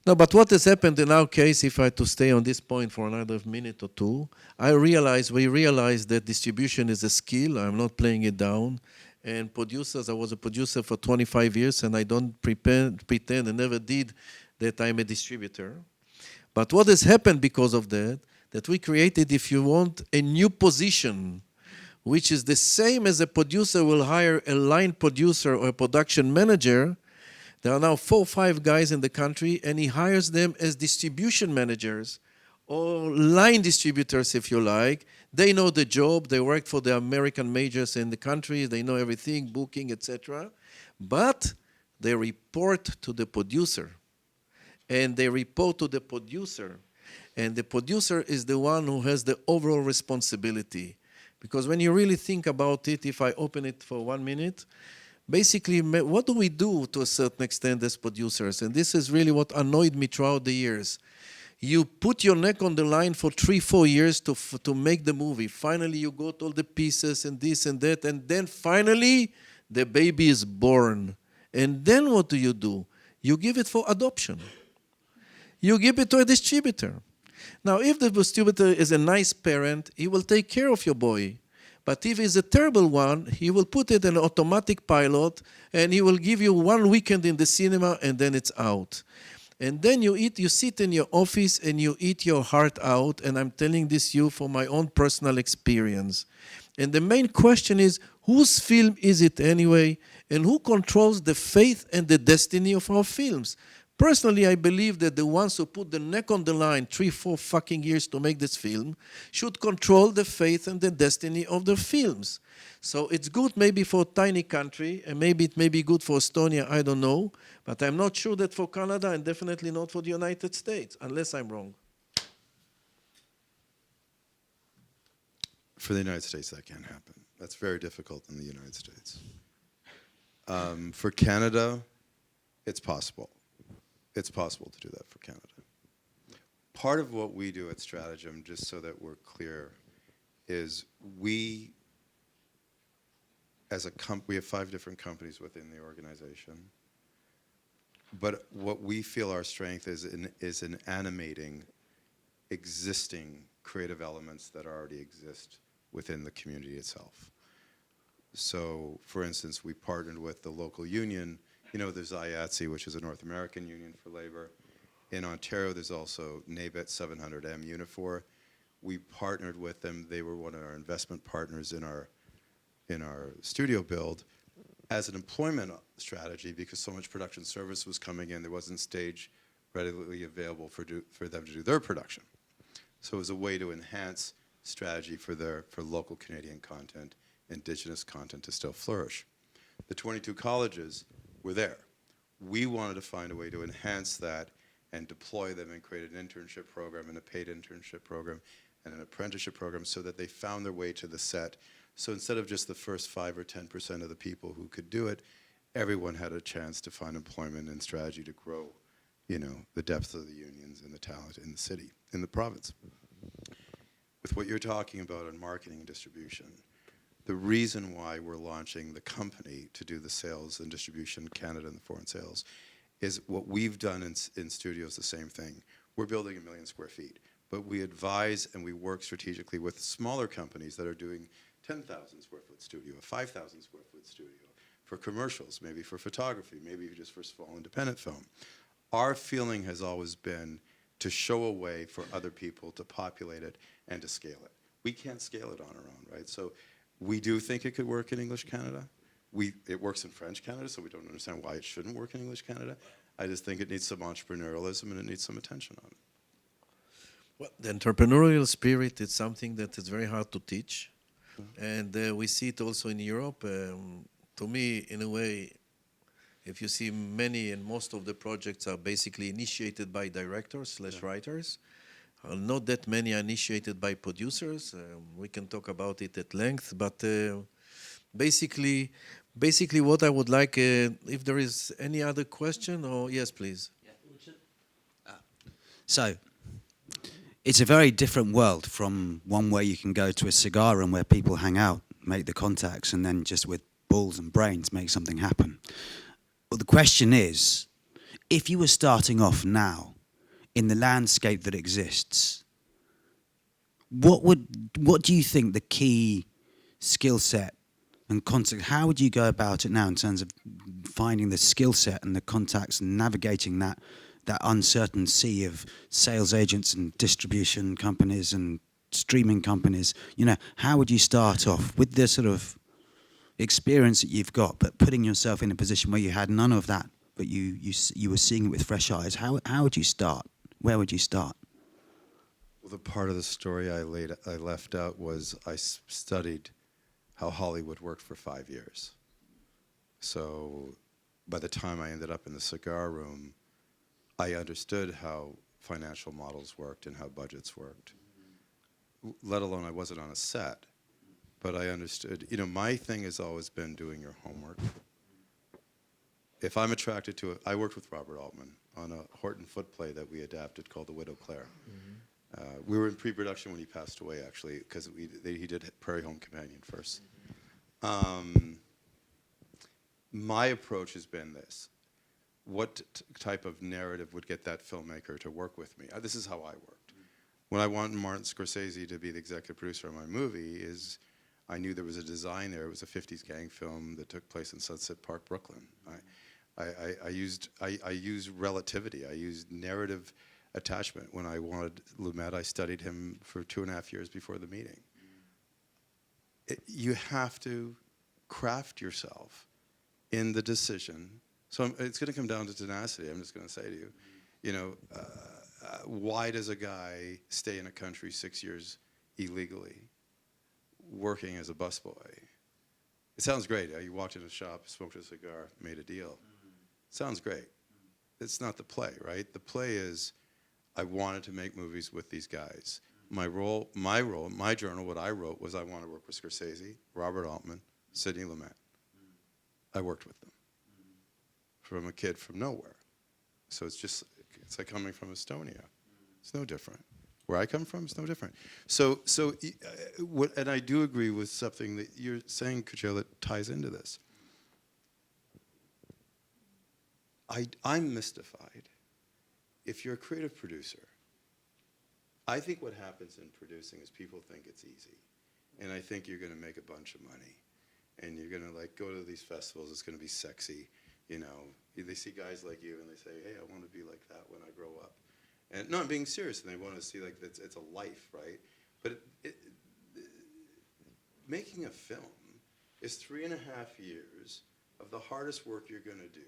No, but what has happened in our case, if I had to stay on this point for another minute or two, we realized that distribution is a skill. I'm not playing it down. And producers, I was a producer for 25 years, and I don't pretend and never did that I'm a distributor. But what has happened because of that we created, if you want, a new position which is the same as a producer will hire a line producer or a production manager. There are now 4 or 5 guys in the country, and he hires them as distribution managers or line distributors, if you like. They know the job. They work for the American majors in the country. They know everything, booking, etc. But they report to the producer. And they report to the producer. And the producer is the one who has the overall responsibility. Because when you really think about it, if I open it for 1 minute, basically, what do we do to a certain extent as producers? And this is really what annoyed me throughout the years. You put your neck on the line for 3-4 years to make the movie. Finally, you got all the pieces and this and that, and then finally, the baby is born. And then what do? You give it for adoption. You give it to a distributor. Now, if the distributor is a nice parent, he will take care of your boy. But if he's a terrible one, he will put it in an automatic pilot, and he will give you 1 weekend in the cinema, and then it's out. And then you sit in your office and you eat your heart out, and I'm telling this you from my own personal experience. And the main question is, whose film is it anyway, and who controls the fate and the destiny of our films? Personally, I believe that the ones who put the neck on the line 3-4 fucking years to make this film should control the fate and the destiny of the films. So it's good maybe for a tiny country, and maybe it may be good for Estonia, I don't know. But I'm not sure that for Canada, and definitely not for the United States, unless I'm wrong. For the United States, that can't happen. That's very difficult in the United States. For Canada, it's possible. It's possible to do that for Canada. Part of what we do at Stratagem, just so that we're clear, is we, as a we have 5 different companies within the organization. But what we feel our strength is in animating existing creative elements that already exist within the community itself. So, for instance, we partnered with the local union. You know, there's IATSE, which is a North American union for labor. In Ontario, there's also NABET 700M Unifor. We partnered with them. They were one of our investment partners in our studio build as an employment strategy, because so much production service was coming in. There wasn't stage readily available for them to do their production. So it was a way to enhance strategy for local Canadian content, indigenous content to still flourish. The 22 colleges were there. We wanted to find a way to enhance that and deploy them and create an internship program and a paid internship program and an apprenticeship program so that they found their way to the set. So instead of just the first 5 or 10% of the people who could do it, everyone had a chance to find employment and strategy to grow, you know, the depth of the unions and the talent in the city, in the province. With what you're talking about on marketing and distribution, the reason why we're launching the company to do the sales and distribution, Canada and the foreign sales, is what we've done in studios, the same thing. We're building 1 million square feet, but we advise and we work strategically with smaller companies that are doing 10,000 square foot studio, a 5,000 square foot studio, for commercials, maybe for photography, maybe just for small independent film. Our feeling has always been to show a way for other people to populate it and to scale it. We can't scale it on our own, right? So we do think it could work in English Canada. It works in French Canada, so we don't understand why it shouldn't work in English Canada. I just think it needs some entrepreneurialism and it needs some attention on it. Well, the entrepreneurial spirit is something that is very hard to teach. And we see it also in Europe. To me, in a way, if you see many and most of the projects are basically initiated by directors / writers. Not that many are initiated by producers. We can talk about it at length, but basically what I would like, if there is any other question, or yes, please. So, it's a very different world from one where you can go to a cigar room where people hang out, make the contacts, and then just with balls and brains make something happen. Well, the question is, if you were starting off now in the landscape that exists, what do you think the key skill set and contact, how would you go about it now in terms of finding the skill set and the contacts and navigating that uncertain sea of sales agents and distribution companies and streaming companies. How would you start off with the sort of experience that you've got, but putting yourself in a position where you had none of that, but you were seeing it with fresh eyes? How would you start? Where would you start? Well, the part of the story I left out was I studied how Hollywood worked for 5 years. So by the time I ended up in the cigar room, I understood how financial models worked and how budgets worked. Let alone I wasn't on a set, but I understood. My thing has always been doing your homework. If I'm attracted to it, I worked with Robert Altman on a Horton Foote play that we adapted called The Widow Clare. We were in pre-production when he passed away, actually, because he did Prairie Home Companion first. My approach has been this. What type of narrative would get that filmmaker to work with me? This is how I worked. When I wanted Martin Scorsese to be the executive producer of my movie, I knew there was a design there. It was a 50s gang film that took place in Sunset Park, Brooklyn. I used relativity. I used narrative attachment. When I wanted Lumet, I studied him for 2.5 years before the meeting. You have to craft yourself in the decision. So it's going to come down to tenacity. I'm just going to say to you, why does a guy stay in a country 6 years illegally, working as a busboy? It sounds great. You walked in a shop, smoked a cigar, made a deal. Sounds great. It's not the play, right? The play is, I wanted to make movies with these guys. My journal, what I wrote was I want to work with Scorsese, Robert Altman, Sidney Lumet. I worked with them from a kid from nowhere. So it's like coming from Estonia. It's no different. Where I come from, it's no different. And I do agree with something that you're saying, Cuccio, that ties into this. I'm mystified. If you're a creative producer, I think what happens in producing is people think it's easy. And I think you're going to make a bunch of money. And you're going to go to these festivals, it's going to be sexy. They see guys like you and they say, hey, I want to be like that when I grow up. And no, I'm being serious, and they want to see it's a life, right? But making a film is 3.5 years of the hardest work you're going to do,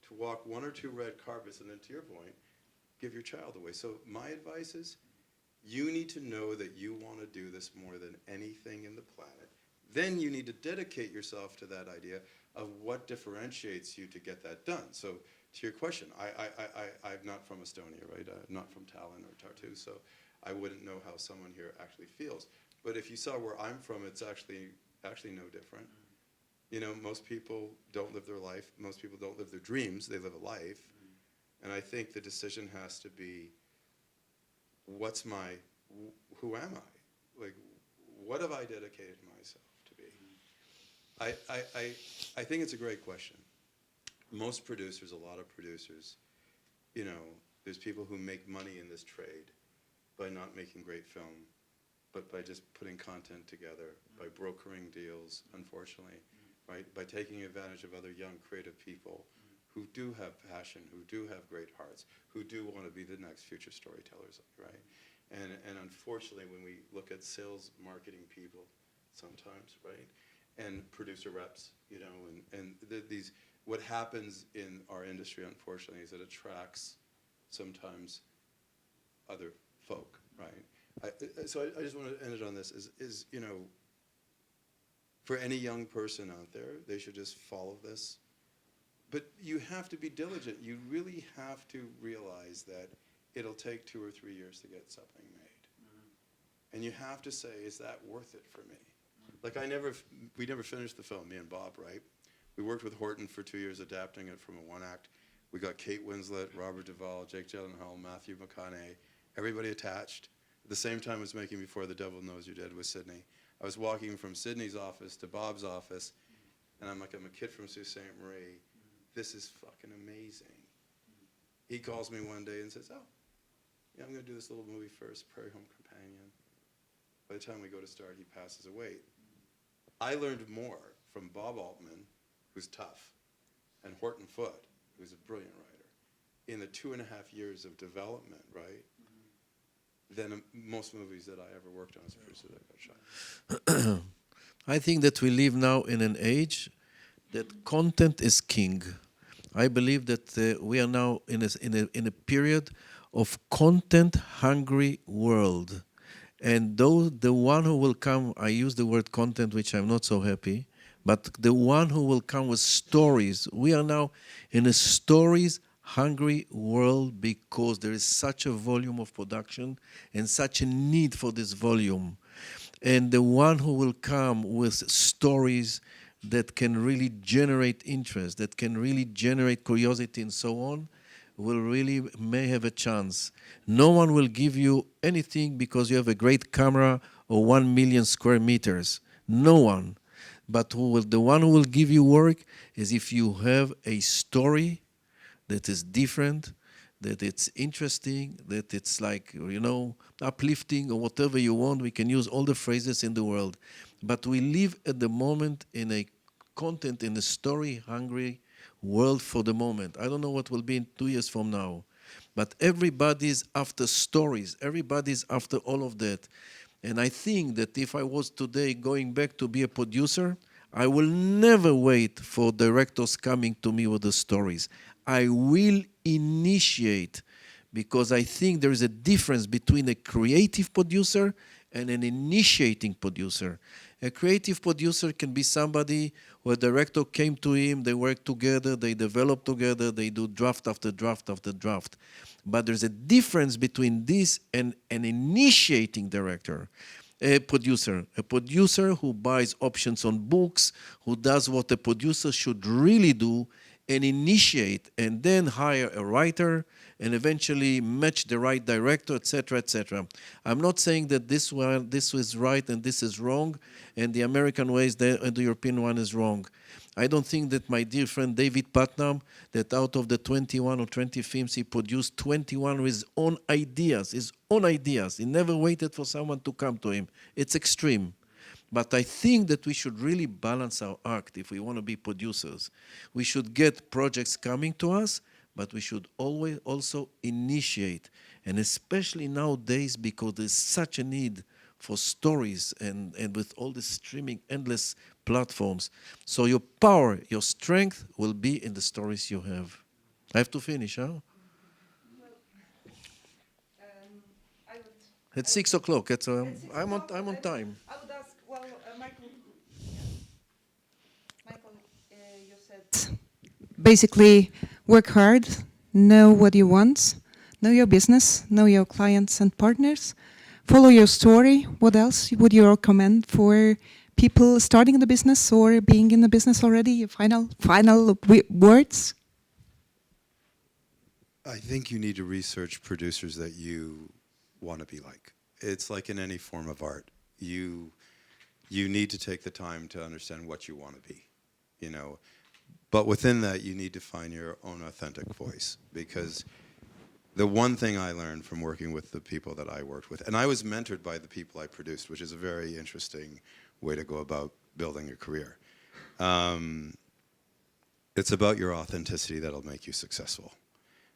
to walk 1 or 2 red carpets, and then, to your point, give your child away. So my advice is, you need to know that you want to do this more than anything in the planet. Then you need to dedicate yourself to that idea of what differentiates you to get that done. So to your question, I'm not from Estonia, right? I'm not from Tallinn or Tartu, so I wouldn't know how someone here actually feels. But if you saw where I'm from, it's actually no different. Most people don't live their life. Most people don't live their dreams. They live a life. And I think the decision has to be, who am I? What have I dedicated myself to be? I think it's a great question. Most producers, a lot of producers, there's people who make money in this trade by not making great film, but by just putting content together, by brokering deals, unfortunately, right? By taking advantage of other young, creative people who do have passion, who do have great hearts, who do want to be the next future storytellers, right? And unfortunately, when we look at sales marketing people sometimes, right, and producer reps, what happens in our industry, unfortunately, is it attracts sometimes other folk, right? So I just want to end it on this, is for any young person out there, they should just follow this. But you have to be diligent. You really have to realize that it'll take 2 or 3 years to get something made. And you have to say, is that worth it for me? We never finished the film, me and Bob, right? We worked with Horton for 2 years adapting it from a 1-act. We got Kate Winslet, Robert Duvall, Jake Gyllenhaal, Matthew McConaughey, everybody attached. At the same time I was making Before the Devil Knows You're Dead with Sydney. I was walking from Sydney's office to Bob's office, and I'm a kid from Sault Ste. Marie. This is fucking amazing. He calls me one day and says, oh, yeah, I'm going to do this little movie first, Prairie Home Companion. By the time we go to start, he passes away. I learned more from Bob Altman, who's tough, and Horton Foote, who's a brilliant writer, in the 2.5 years of development, right? than most movies that I ever worked on as a producer that got shot. I think that we live now in an age that content is king. I believe that we are now in a period of content-hungry world. And though the one who will come, I use the word content, which I'm not so happy, but the one who will come with stories. We are now in a stories-hungry world because there is such a volume of production and such a need for this volume. And the one who will come with stories that can really generate interest, that can really generate curiosity and so on, will really may have a chance. No one will give you anything because you have a great camera or 1 million square meters. No one. But the one who will give you work is if you have a story that is different, that it's interesting, that it's like, uplifting or whatever you want. We can use all the phrases in the world. But we live at the moment in a content, in a story-hungry world for the moment. I don't know what will be in 2 years from now. But everybody's after stories. Everybody's after all of that. And I think that if I was today going back to be a producer, I will never wait for directors coming to me with the stories. I will initiate, because I think there is a difference between a creative producer and an initiating producer. A creative producer can be somebody where a director came to him, they work together, they develop together, they do draft after draft after draft. But there's a difference between this and an initiating director. A producer who buys options on books, who does what a producer should really do and initiate, and then hire a writer and eventually match the right director, etc., etc. I'm not saying that this is right and this is wrong, and the American way and the European one is wrong. I don't think that my dear friend David Putnam, that out of the 21 or 20 films he produced, 21 with his own ideas. He never waited for someone to come to him. It's extreme. But I think that we should really balance our act if we want to be producers. We should get projects coming to us, but we should always also initiate. And especially nowadays, because there's such a need for stories and with all the streaming, endless platforms. So your power, your strength will be in the stories you have. I have to finish, huh? It's 6 o'clock. I'm on time. I would ask, Michael, you said basically work hard, know what you want, know your business, know your clients and partners, follow your story. What else would you recommend for people starting in the business or being in the business already? Final words? I think you need to research producers that you want to be like. It's like in any form of art. You need to take the time to understand what you want to be, But within that, you need to find your own authentic voice, because the one thing I learned from working with the people that I worked with, and I was mentored by the people I produced, which is a very interesting way to go about building a career. It's about your authenticity that'll make you successful.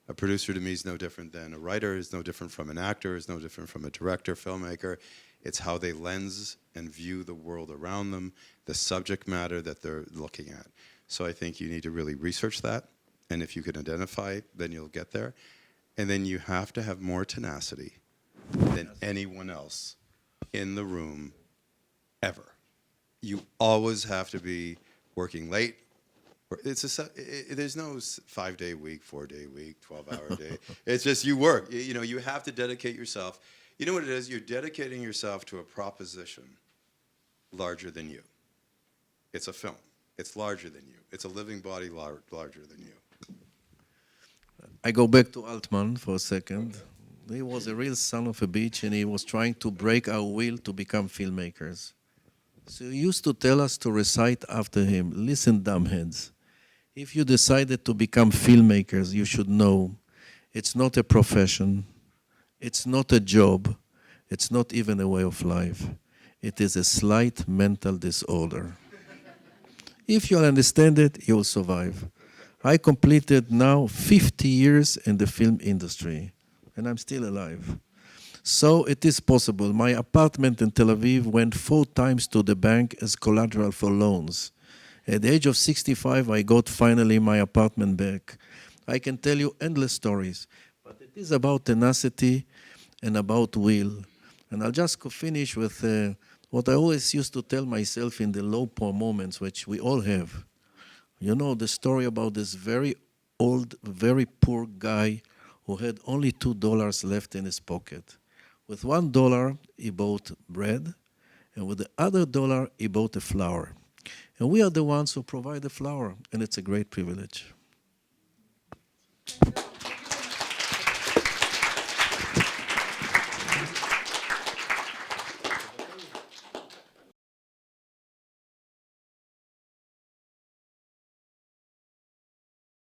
A producer to me is no different than a writer, is no different from an actor, is no different from a director, filmmaker. It's how they lens and view the world around them, the subject matter that they're looking at. So I think you need to really research that, and if you can identify, then you'll get there. And then you have to have more tenacity than anyone else in the room ever. You always have to be working late. There's no 5-day week, 4-day week, 12-hour day. It's just you work. You have to dedicate yourself. You know what it is? You're dedicating yourself to a proposition larger than you. It's a film. It's larger than you. It's a living body larger than you. I go back to Altman for a second. He was a real son of a bitch, and he was trying to break our will to become filmmakers. So he used to tell us to recite after him, listen, dumbheads. If you decided to become filmmakers, you should know it's not a profession, it's not a job, it's not even a way of life. It is a slight mental disorder. If you'll understand it, you'll survive. I completed now 50 years in the film industry, and I'm still alive. So it is possible. My apartment in Tel Aviv went 4 times to the bank as collateral for loans. At the age of 65, I got finally my apartment back. I can tell you endless stories, but it is about tenacity and about will. And I'll just finish with what I always used to tell myself in the low poor moments, which we all have. You know the story about this very old, very poor guy who had only $2 left in his pocket. With $1, he bought bread, and with the other dollar, he bought a flower. And we are the ones who provide the flower, and it's a great privilege.